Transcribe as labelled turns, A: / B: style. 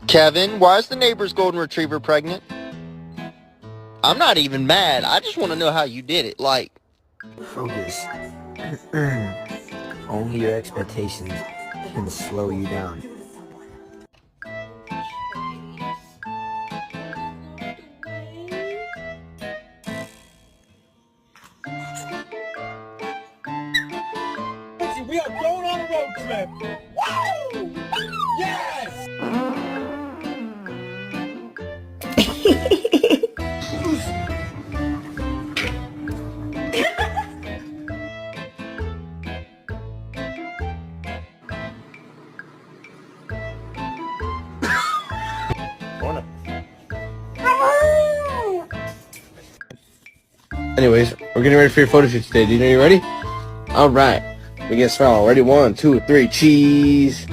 A: Kevin, why is the neighbor's golden retriever pregnant? I'm not even mad. I just want to know how you did it. Like,
B: Focus. Only your expectations can slow you down.
C: We are going on a road trip. Woo! Yes!
D: Anyways, we're getting ready for your photo shoot today. Do you know you're ready? Alright. We get smile. Ready? 1, 2, 3. Cheese.